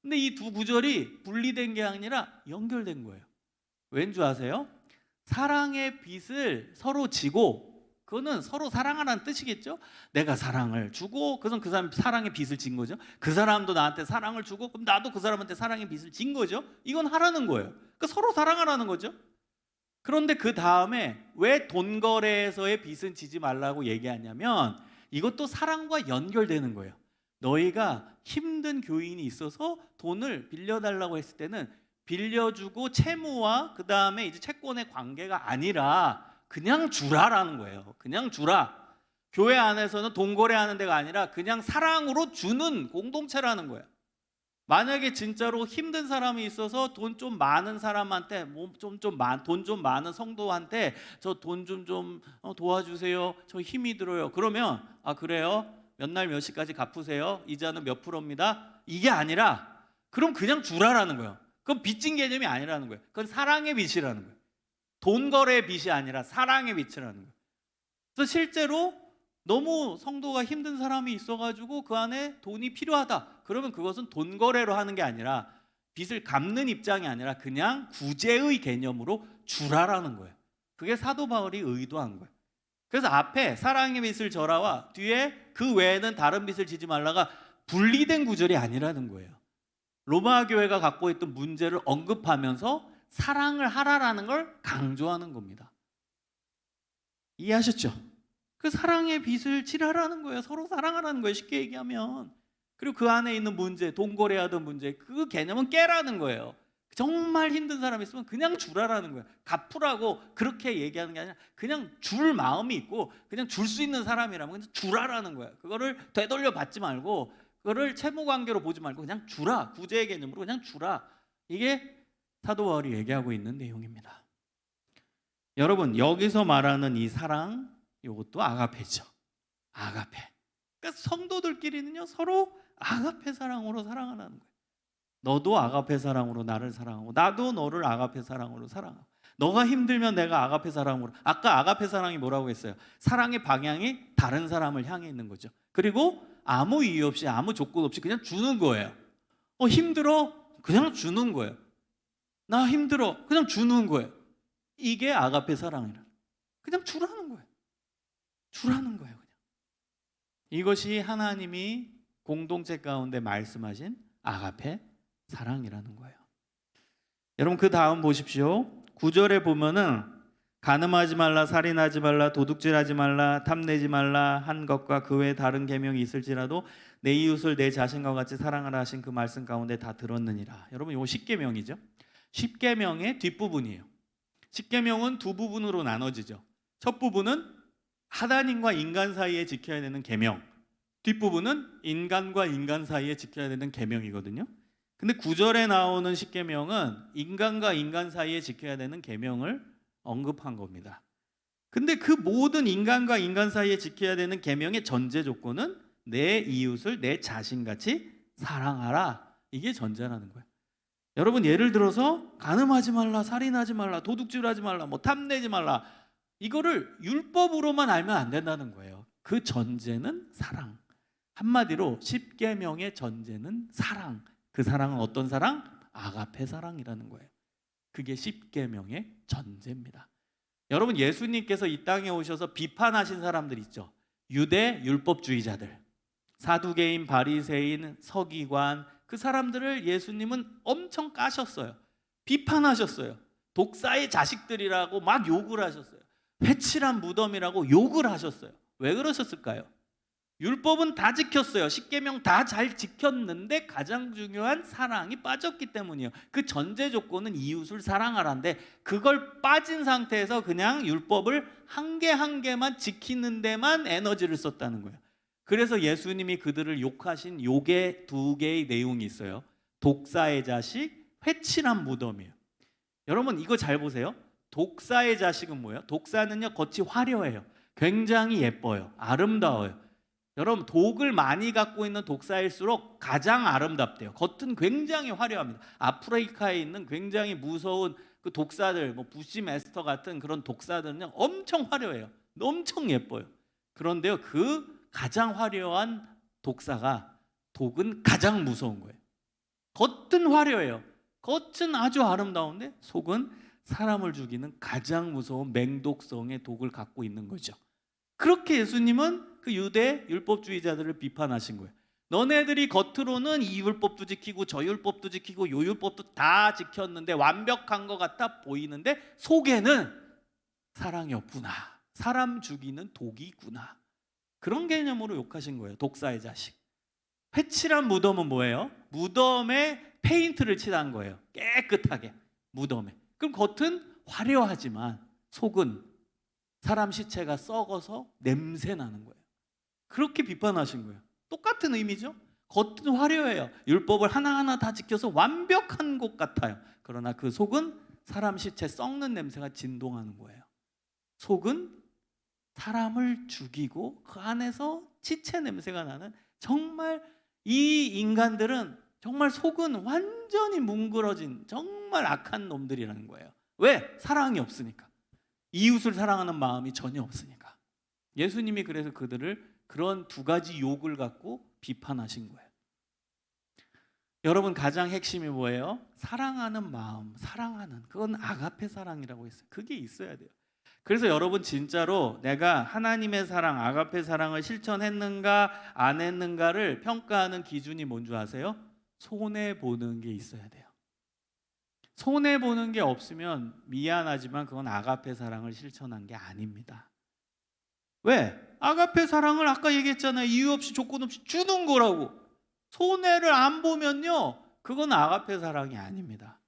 근데 이 두 구절이 분리된 게 아니라 연결된 거예요. 왠 줄 아세요? 사랑의 빚을 서로 지고, 그거는 서로 사랑하라는 뜻이겠죠? 내가 사랑을 주고, 그건 그 사람 사랑의 빚을 진 거죠. 그 사람도 나한테 사랑을 주고, 그럼 나도 그 사람한테 사랑의 빚을 진 거죠. 이건 하라는 거예요. 그러니까 서로 사랑하라는 거죠. 그런데 그 다음에 왜 돈 거래에서의 빚은 지지 말라고 얘기하냐면 이것도 사랑과 연결되는 거예요. 너희가 힘든 교인이 있어서 돈을 빌려달라고 했을 때는 빌려주고 채무와 그 다음에 이제 채권의 관계가 아니라 그냥 주라라는 거예요. 그냥 주라. 교회 안에서는 돈 거래하는 데가 아니라 그냥 사랑으로 주는 공동체라는 거예요. 만약에 진짜로 힘든 사람이 있어서 돈 좀 많은 사람한테 돈 좀 많은 성도한테 저 돈 좀 도와주세요. 저 힘이 들어요. 그러면 아 그래요? 몇 날 몇 시까지 갚으세요? 이자는 몇 프로입니다. 이게 아니라 그럼 그냥 주라라는 거예요. 그건 빚진 개념이 아니라는 거예요. 그건 사랑의 빚이라는 거예요. 돈 거래의 빚이 아니라 사랑의 빚이라는 거예요. 그래서 실제로 너무 성도가 힘든 사람이 있어가지고 그 안에 돈이 필요하다. 그러면 그것은 돈 거래로 하는 게 아니라 빚을 갚는 입장이 아니라 그냥 구제의 개념으로 주라라는 거예요. 그게 사도 바울이 의도한 거예요. 그래서 앞에 사랑의 빚을 져라와 뒤에 그 외에는 다른 빚을 지지 말라가 분리된 구절이 아니라는 거예요. 로마 교회가 갖고 있던 문제를 언급하면서 사랑을 하라라는 걸 강조하는 겁니다. 이해하셨죠? 그 사랑의 빚을 지라라는 거예요. 서로 사랑하라는 거예요. 쉽게 얘기하면. 그리고 그 안에 있는 문제, 돈 거래하던 문제, 그 개념은 깨라는 거예요. 정말 힘든 사람이 있으면 그냥 주라라는 거예요. 갚으라고 그렇게 얘기하는 게 아니라 그냥 줄 마음이 있고 그냥 줄 수 있는 사람이라면 그냥 주라라는 거예요. 그거를 되돌려 받지 말고 그거를 채무 관계로 보지 말고 그냥 주라. 구제의 개념으로 그냥 주라. 이게 사도 바울이 얘기하고 있는 내용입니다. 여러분, 여기서 말하는 이 사랑, 이것도 아가페죠. 아가페. 그러니까 성도들끼리는요 서로 아가페 사랑으로 사랑하라는 거예요. 너도 아가페 사랑으로 나를 사랑하고 나도 너를 아가페 사랑으로 사랑하고 너가 힘들면 내가 아가페 사랑으로. 아까 아가페 사랑이 뭐라고 했어요? 사랑의 방향이 다른 사람을 향해 있는 거죠. 그리고 아무 이유 없이 아무 조건 없이 그냥 주는 거예요. 힘들어? 그냥 주는 거예요. 나 힘들어? 그냥 주는 거예요. 이게 아가페 사랑이라. 그냥 주라는 거예요. 주라는 거예요. 그냥. 이것이 하나님이 공동체 가운데 말씀하신 아가페 사랑이라는 거예요. 여러분 그 다음 보십시오. 9절에 보면은 간음하지 말라, 살인하지 말라, 도둑질하지 말라, 탐내지 말라 한 것과 그 외에 다른 계명이 있을지라도 내 이웃을 내 자신과 같이 사랑하라 하신 그 말씀 가운데 다 들었느니라. 여러분 이거 10계명이죠. 10계명의 뒷부분이에요. 10계명은 두 부분으로 나눠지죠. 첫 부분은 하나님과 인간 사이에 지켜야 되는 계명, 뒷부분은 인간과 인간 사이에 지켜야 되는 계명이거든요. 근데 9절에 나오는 10계명은 인간과 인간 사이에 지켜야 되는 계명을 언급한 겁니다. 근데 그 모든 인간과 인간 사이에 지켜야 되는 계명의 전제 조건은 내 이웃을 내 자신같이 사랑하라. 이게 전제라는 거예요. 여러분 예를 들어서 간음하지 말라, 살인하지 말라, 도둑질하지 말라, 뭐 탐내지 말라. 이거를 율법으로만 알면 안 된다는 거예요. 그 전제는 사랑. 한마디로 10계명의 전제는 사랑. 그 사랑은 어떤 사랑? 아가페 사랑이라는 거예요. 그게 10계명의 전제입니다. 여러분 예수님께서 이 땅에 오셔서 비판하신 사람들 있죠. 유대 율법주의자들, 사두개인, 바리새인, 서기관, 그 사람들을 예수님은 엄청 까셨어요. 비판하셨어요. 독사의 자식들이라고 막 욕을 하셨어요. 회칠한 무덤이라고 욕을 하셨어요. 왜 그러셨을까요? 율법은 다 지켰어요. 10계명 다 잘 지켰는데 가장 중요한 사랑이 빠졌기 때문이에요. 그 전제 조건은 이웃을 사랑하라인데 그걸 빠진 상태에서 그냥 율법을 한 개 한 개만 지키는 데만 에너지를 썼다는 거예요. 그래서 예수님이 그들을 욕하신 욕의 두 개의 내용이 있어요. 독사의 자식, 회칠한 무덤이에요. 여러분 이거 잘 보세요. 독사의 자식은 뭐예요? 독사는요 겉이 화려해요. 굉장히 예뻐요. 아름다워요. 여러분 독을 많이 갖고 있는 독사일수록 가장 아름답대요. 겉은 굉장히 화려합니다. 아프리카에 있는 굉장히 무서운 그 독사들, 뭐 부시메스터 같은 그런 독사들은요 엄청 화려해요. 엄청 예뻐요. 그런데요 그 가장 화려한 독사가 독은 가장 무서운 거예요. 겉은 화려해요. 겉은 아주 아름다운데 속은 사람을 죽이는 가장 무서운 맹독성의 독을 갖고 있는 거죠. 그렇게 예수님은 그 유대 율법주의자들을 비판하신 거예요. 너네들이 겉으로는 이 율법도 지키고 저 율법도 지키고 요 율법도 다 지켰는데 완벽한 것 같아 보이는데 속에는 사랑이 없구나. 사람 죽이는 독이 있구나. 그런 개념으로 욕하신 거예요. 독사의 자식. 회칠한 무덤은 뭐예요? 무덤에 페인트를 칠한 거예요. 깨끗하게 무덤에. 그럼 겉은 화려하지만 속은 사람 시체가 썩어서 냄새 나는 거예요. 그렇게 비판하신 거예요. 똑같은 의미죠. 겉은 화려해요. 율법을 하나하나 다 지켜서 완벽한 것 같아요. 그러나 그 속은 사람 시체 썩는 냄새가 진동하는 거예요. 속은 사람을 죽이고 그 안에서 시체 냄새가 나는 정말 이 인간들은 정말 속은 완전히 뭉그러진 정말 악한 놈들이라는 거예요. 왜? 사랑이 없으니까. 이웃을 사랑하는 마음이 전혀 없으니까. 예수님이 그래서 그들을 그런 두 가지 욕을 갖고 비판하신 거예요. 여러분 가장 핵심이 뭐예요? 사랑하는 마음, 사랑하는 그건 아가페 사랑이라고 했어요. 그게 있어야 돼요. 그래서 여러분 진짜로 내가 하나님의 사랑, 아가페 사랑을 실천했는가 안 했는가를 평가하는 기준이 뭔 줄 아세요? 손해보는 게 있어야 돼요. 손해보는 게 없으면 미안하지만 그건 아가페 사랑을 실천한 게 아닙니다. 왜? 아가페 사랑을 아까 얘기했잖아요. 이유 없이 조건 없이 주는 거라고. 손해를 안 보면요 그건 아가페 사랑이 아닙니다.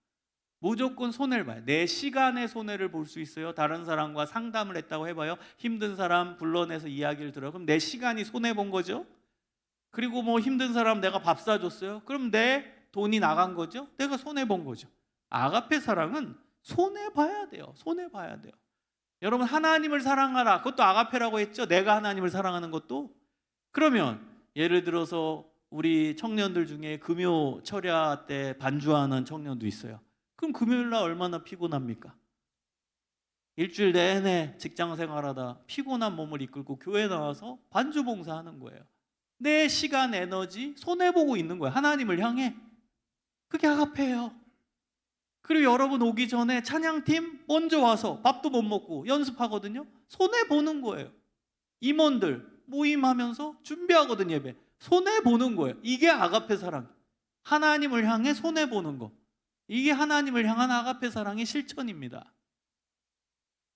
무조건 손해를 봐요. 내 시간의 손해를 볼 수 있어요. 다른 사람과 상담을 했다고 해봐요. 힘든 사람 불러내서 이야기를 들어요. 그럼 내 시간이 손해본 거죠. 그리고 뭐 힘든 사람 내가 밥 사줬어요. 그럼 내 돈이 나간 거죠. 내가 손해본 거죠. 아가페 사랑은 손해봐야 돼요. 손해봐야 돼요. 여러분 하나님을 사랑하라. 그것도 아가페라고 했죠. 내가 하나님을 사랑하는 것도. 그러면 예를 들어서 우리 청년들 중에 금요 철야 때 반주하는 청년도 있어요. 그럼 금요일날 얼마나 피곤합니까? 일주일 내내 직장 생활하다 피곤한 몸을 이끌고 교회 나와서 반주 봉사하는 거예요. 내 시간, 에너지 손해보고 있는 거예요. 하나님을 향해. 그게 아가페예요. 그리고 여러분 오기 전에 찬양팀 먼저 와서 밥도 못 먹고 연습하거든요. 손해보는 거예요. 임원들 모임하면서 준비하거든 예배. 손해보는 거예요. 이게 아가페 사랑. 하나님을 향해 손해보는 거. 이게 하나님을 향한 아가페 사랑의 실천입니다.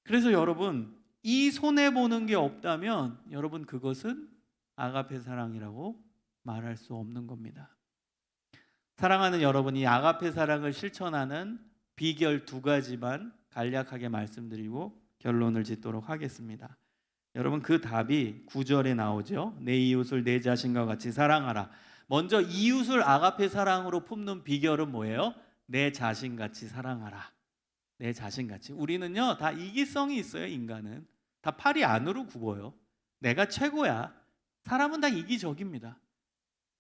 그래서 여러분, 이 손해보는 게 없다면 여러분 그것은 아가페 사랑이라고 말할 수 없는 겁니다. 사랑하는 여러분이 아가페 사랑을 실천하는 비결 2가지만 간략하게 말씀드리고 결론을 짓도록 하겠습니다. 여러분 그 답이 9절에 나오죠. 내 이웃을 내 자신과 같이 사랑하라. 먼저 이웃을 아가페 사랑으로 품는 비결은 뭐예요? 내 자신같이 사랑하라. 내 자신같이. 우리는요 다 이기성이 있어요. 인간은 다 팔이 안으로 굽어요. 내가 최고야. 사람은 다 이기적입니다.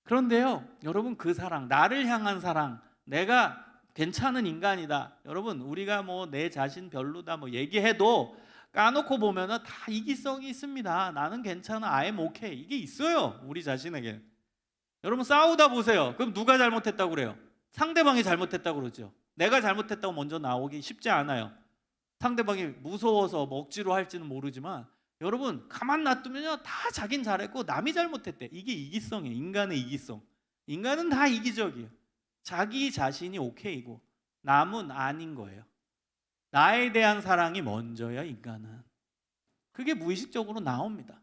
그런데요 여러분 그 사랑, 나를 향한 사랑, 내가 괜찮은 인간이다. 여러분 우리가 뭐 내 자신 별로다 뭐 얘기해도 까놓고 보면은 다 이기성이 있습니다. 나는 괜찮아, I'm okay. 이게 있어요 우리 자신에게. 여러분 싸우다 보세요. 그럼 누가 잘못했다고 그래요? 상대방이 잘못했다고 그러죠. 내가 잘못했다고 먼저 나오기 쉽지 않아요. 상대방이 무서워서 뭐 억지로 할지는 모르지만 여러분 가만 놔두면요 다 자긴 잘했고 남이 잘못했대. 이게 이기성이에요. 인간의 이기성. 인간은 다 이기적이에요. 자기 자신이 오케이고 남은 아닌 거예요. 나에 대한 사랑이 먼저야 인간은. 그게 무의식적으로 나옵니다.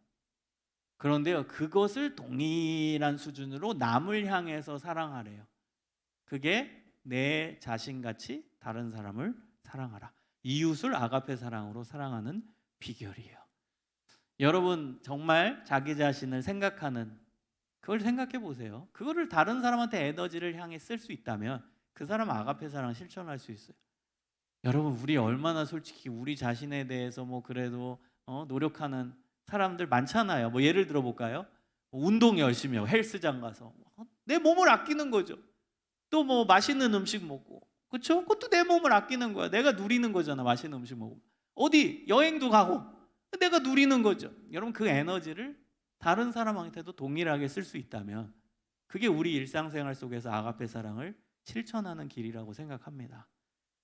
그런데요 그것을 동일한 수준으로 남을 향해서 사랑하래요. 그게 내 자신같이 다른 사람을 사랑하라. 이웃을 아가페 사랑으로 사랑하는 비결이에요. 여러분 정말 자기 자신을 생각하는 그걸 생각해 보세요. 그거를 다른 사람한테 에너지를 향해 쓸 수 있다면 그 사람 아가페 사랑 실천할 수 있어요. 여러분 우리 얼마나 솔직히 우리 자신에 대해서 뭐 그래도 노력하는 사람들 많잖아요. 뭐 예를 들어 볼까요? 운동 열심히 하고 헬스장 가서 내 몸을 아끼는 거죠. 또 뭐 맛있는 음식 먹고, 그렇죠? 그것도 내 몸을 아끼는 거야. 내가 누리는 거잖아. 맛있는 음식 먹고 어디 여행도 가고 내가 누리는 거죠. 여러분 그 에너지를 다른 사람한테도 동일하게 쓸 수 있다면 그게 우리 일상생활 속에서 아가페 사랑을 실천하는 길이라고 생각합니다.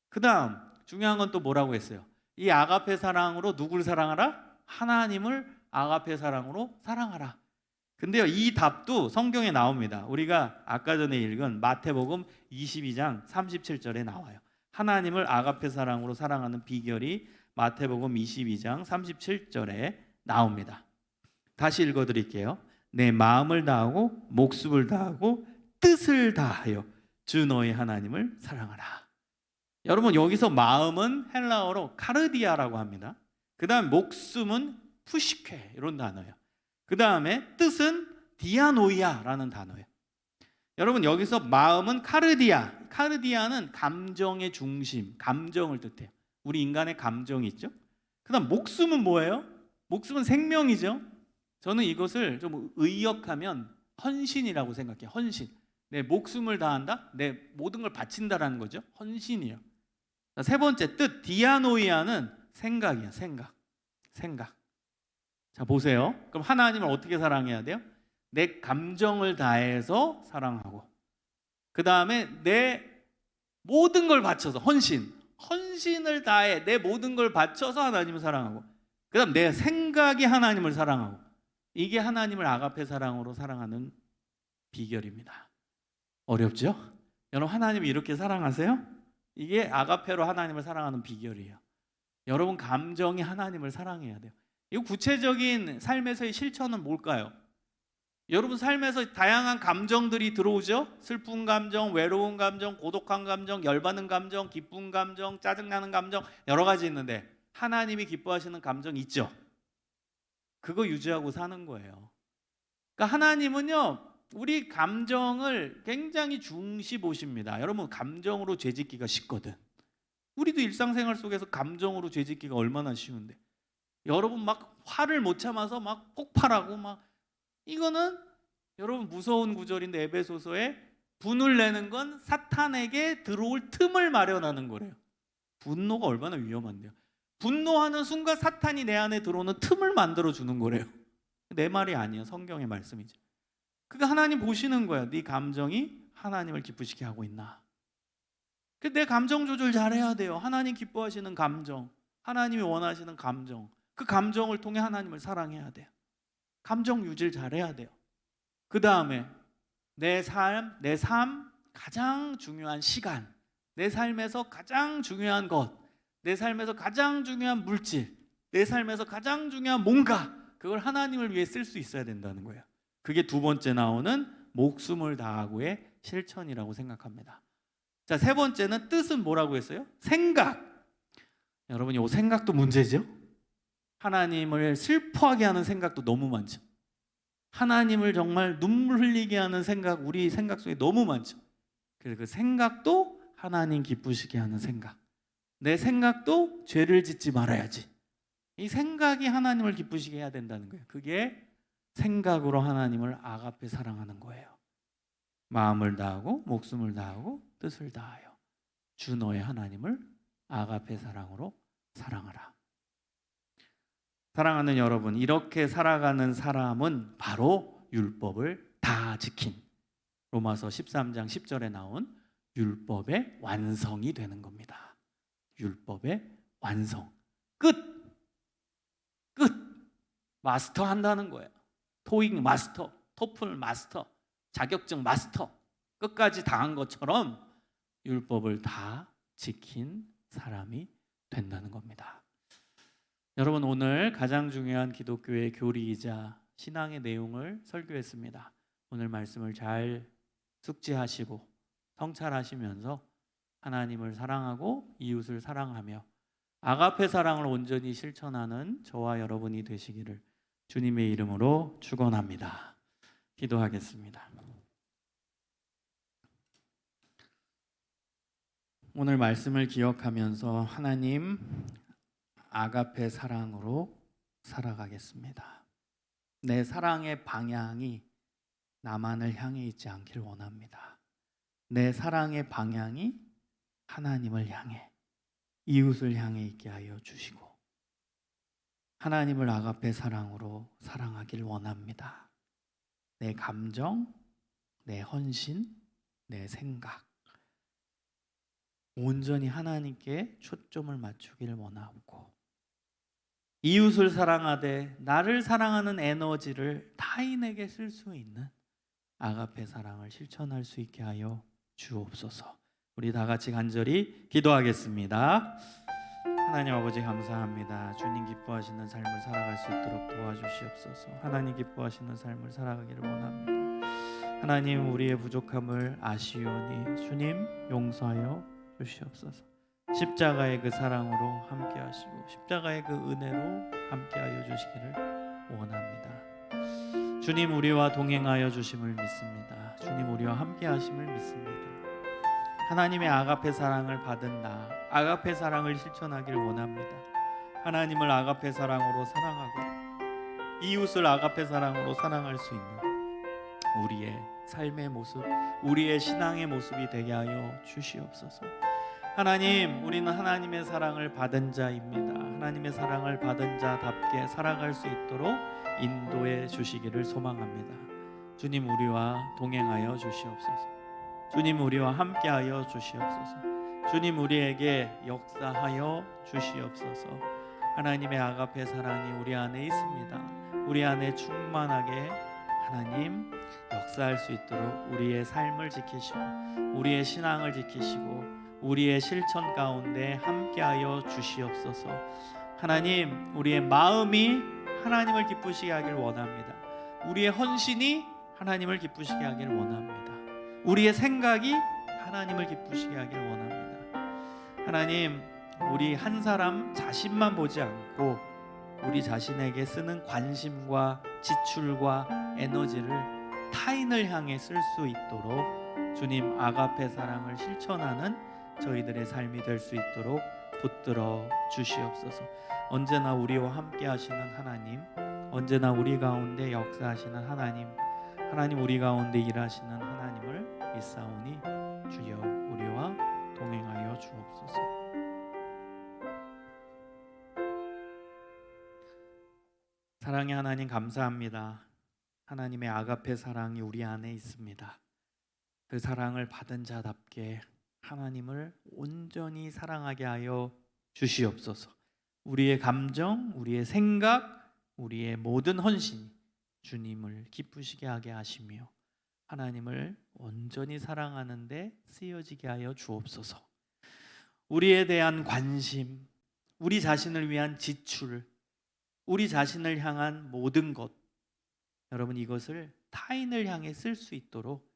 그 다음 중요한 건 또 뭐라고 했어요? 이 아가페 사랑으로 누굴 사랑하라? 하나님을 아가페 사랑으로 사랑하라. 근데요 이 답도 성경에 나옵니다. 우리가 아까 전에 읽은 마태복음 22장 37절에 나와요. 하나님을 아가페 사랑으로 사랑하는 비결이 마태복음 22장 37절에 나옵니다. 다시 읽어드릴게요. 내 마음을 다하고 목숨을 다하고 뜻을 다하여 주 너의 하나님을 사랑하라. 여러분 여기서 마음은 헬라어로 카르디아라고 합니다. 그 다음 목숨은 푸시케 이런 단어예요. 그 다음에 뜻은 디아노이아라는 단어예요. 여러분 여기서 마음은 카르디아. 카르디아는 감정의 중심, 감정을 뜻해요. 우리 인간의 감정이 있죠. 그 다음 목숨은 뭐예요? 목숨은 생명이죠. 저는 이것을 좀 의역하면 헌신이라고 생각해요. 헌신. 내 목숨을 다한다? 내 모든 걸 바친다라는 거죠. 헌신이에요. 세 번째 뜻 디아노이아는 생각이야. 생각. 자 보세요. 그럼 하나님을 어떻게 사랑해야 돼요? 내 감정을 다해서 사랑하고 그 다음에 내 모든 걸 바쳐서 헌신을 다해 내 모든 걸 바쳐서 하나님을 사랑하고 그 다음 내 생각이 하나님을 사랑하고 이게 하나님을 아가페 사랑으로 사랑하는 비결입니다. 어렵죠? 여러분 하나님을 이렇게 사랑하세요? 이게 아가페로 하나님을 사랑하는 비결이에요. 여러분 감정이 하나님을 사랑해야 돼요. 이 구체적인 삶에서의 실천은 뭘까요? 여러분 삶에서 다양한 감정들이 들어오죠? 슬픈 감정, 외로운 감정, 고독한 감정, 열받는 감정, 기쁜 감정, 짜증나는 감정 여러 가지 있는데 하나님이 기뻐하시는 감정 있죠? 그거 유지하고 사는 거예요. 그러니까 하나님은요 우리 감정을 굉장히 중시 보십니다. 여러분 감정으로 죄짓기가 쉽거든. 우리도 일상생활 속에서 감정으로 죄짓기가 얼마나 쉬운데 여러분 막 화를 못 참아서 막 폭발하고 막 이거는 여러분 무서운 구절인데 에베소서에 분을 내는 건 사탄에게 들어올 틈을 마련하는 거래요. 분노가 얼마나 위험한데요. 분노하는 순간 사탄이 내 안에 들어오는 틈을 만들어 주는 거래요. 내 말이 아니에요. 성경의 말씀이죠. 그러니까 하나님 보시는 거야. 네 감정이 하나님을 기쁘시게 하고 있나. 내 감정 조절 잘해야 돼요. 하나님 기뻐하시는 감정, 하나님이 원하시는 감정, 그 감정을 통해 하나님을 사랑해야 돼요. 감정 유지를 잘해야 돼요. 그 다음에 내 삶 가장 중요한 시간, 내 삶에서 가장 중요한 것, 내 삶에서 가장 중요한 물질, 내 삶에서 가장 중요한 뭔가, 그걸 하나님을 위해 쓸 수 있어야 된다는 거예요. 그게 두 번째 나오는 목숨을 다하고의 실천이라고 생각합니다. 자, 세 번째는 뜻은 뭐라고 했어요? 생각. 여러분, 이 생각도 문제죠? 하나님을 슬퍼하게 하는 생각도 너무 많죠. 하나님을 정말 눈물 흘리게 하는 생각, 우리 생각 속에 너무 많죠. 그래서 그 생각도 하나님 기쁘시게 하는 생각. 내 생각도 죄를 짓지 말아야지. 이 생각이 하나님을 기쁘시게 해야 된다는 거예요. 그게 생각으로 하나님을 아가페 사랑하는 거예요. 마음을 다하고 목숨을 다하고 뜻을 다하여 주 너의 하나님을 아가페 사랑으로 사랑하라. 사랑하는 여러분, 이렇게 살아가는 사람은 바로 율법을 다 지킨, 로마서 13장 10절에 나온 율법의 완성이 되는 겁니다. 율법의 완성. 끝. 마스터 한다는 거예요. 토익 마스터, 토플 마스터, 자격증 마스터, 끝까지 다 한 것처럼 율법을 다 지킨 사람이 된다는 겁니다. 여러분, 오늘 가장 중요한 기독교의 교리이자 신앙의 내용을 설교했습니다. 오늘 말씀을 잘 숙지하시고 성찰하시면서 하나님을 사랑하고 이웃을 사랑하며 아가페 사랑을 온전히 실천하는 저와 여러분이 되시기를 주님의 이름으로 축원합니다. 기도하겠습니다. 오늘 말씀을 기억하면서 하나님 아가페 사랑으로 살아가겠습니다. 내 사랑의 방향이 나만을 향해 있지 않길 원합니다. 내 사랑의 방향이 하나님을 향해, 이웃을 향해 있게 하여 주시고 하나님을 아가페 사랑으로 사랑하길 원합니다. 내 감정, 내 헌신, 내 생각 온전히 하나님께 초점을 맞추길 원하고 이웃을 사랑하되 나를 사랑하는 에너지를 타인에게 쓸 수 있는 아가페 사랑을 실천할 수 있게 하여 주옵소서. 우리 다 같이 간절히 기도하겠습니다. 하나님 아버지 감사합니다. 주님 기뻐하시는 삶을 살아갈 수 있도록 도와주시옵소서. 하나님 기뻐하시는 삶을 살아가기를 원합니다. 하나님, 우리의 부족함을 아시오니 주님 용서하여 주시옵소서. 십자가의 그 사랑으로 함께 하시고 십자가의 그 은혜로 함께 하여 주시기를 원합니다. 주님, 우리와 동행하여 주심을 믿습니다. 주님, 우리와 함께 하심을 믿습니다. 하나님의 아가페 사랑을 받은 나, 아가페 사랑을 실천하길 원합니다. 하나님을 아가페 사랑으로 사랑하고 이웃을 아가페 사랑으로 사랑할 수 있는 우리의 삶의 모습, 우리의 신앙의 모습이 되게 하여 주시옵소서. 하나님, 우리는 하나님의 사랑을 받은 자입니다. 하나님의 사랑을 받은 자답게 살아갈 수 있도록 인도해 주시기를 소망합니다. 주님, 우리와 동행하여 주시옵소서. 주님, 우리와 함께하여 주시옵소서. 주님, 우리에게 역사하여 주시옵소서. 하나님의 아가페 사랑이 우리 안에 있습니다. 우리 안에 충만하게 하나님 역사할 수 있도록 우리의 삶을 지키시고 우리의 신앙을 지키시고 우리의 실천 가운데 함께하여 주시옵소서. 하나님, 우리의 마음이 하나님을 기쁘시게 하길 원합니다. 우리의 헌신이 하나님을 기쁘시게 하길 원합니다. 우리의 생각이 하나님을 기쁘시게 하길 원합니다. 하나님, 우리 한 사람 자신만 보지 않고 우리 자신에게 쓰는 관심과 지출과 에너지를 타인을 향해 쓸 수 있도록 주님 아가페 사랑을 실천하는 저희들의 삶이 될 수 있도록 붙들어 주시옵소서. 언제나 우리와 함께 하시는 하나님, 언제나 우리 가운데 역사하시는 하나님, 하나님 우리 가운데 일하시는 하나님을 믿사오니 주여 우리와 동행하여 주옵소서. 사랑의 하나님 감사합니다. 하나님의 아가페 사랑이 우리 안에 있습니다. 그 사랑을 받은 자답게 하나님을 온전히 사랑하게 하여 주시옵소서. 우리의 감정, 우리의 생각, 우리의 모든 헌신이 주님을 기쁘시게 하게 하시며 하나님을 온전히 사랑하는 데 쓰여지게 하여 주옵소서. 우리에 대한 관심, 우리 자신을 위한 지출, 우리 자신을 향한 모든 것, 여러분 이것을 타인을 향해 쓸 수 있도록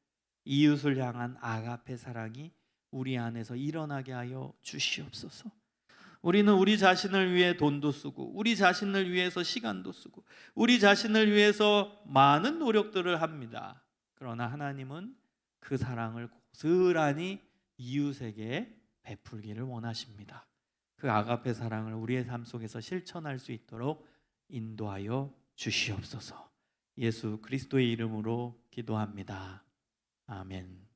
이웃을 향한 아가페 사랑이 우리 안에서 일어나게 하여 주시옵소서. 우리는 우리 자신을 위해 돈도 쓰고 우리 자신을 위해서 시간도 쓰고 우리 자신을 위해서 많은 노력들을 합니다. 그러나 하나님은 그 사랑을 고스란히 이웃에게 베풀기를 원하십니다. 그 아가페 사랑을 우리의 삶 속에서 실천할 수 있도록 인도하여 주시옵소서. 예수 그리스도의 이름으로 기도합니다. 아멘.